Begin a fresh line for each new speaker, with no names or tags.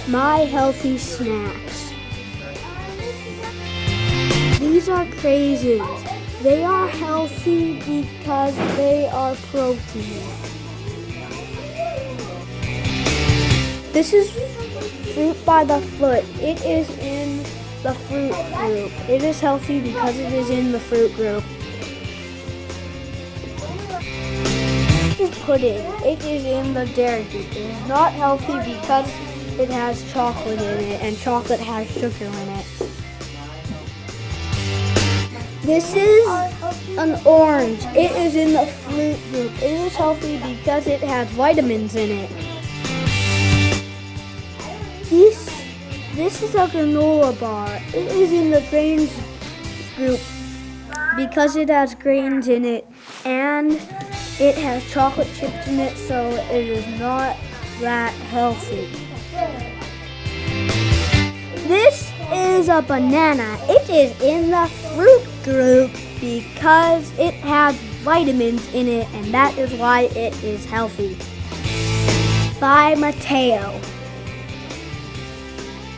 My healthy snacks. These are craisins. They are healthy because they are protein. This is fruit by the foot. It is in the fruit group. It is healthy because it is in the fruit group. This is pudding. It is in the dairy group. It is not healthy because it has chocolate in it, and chocolate has sugar in it. This is an orange. It is in the fruit group. It is healthy because it has vitamins in it. This is a granola bar. It is in the grains group because it has grains in it and it has chocolate chips in it, so it is not that healthy. This is a banana. It is in the fruit group because it has vitamins in it, and that is why it is healthy. By Mateo.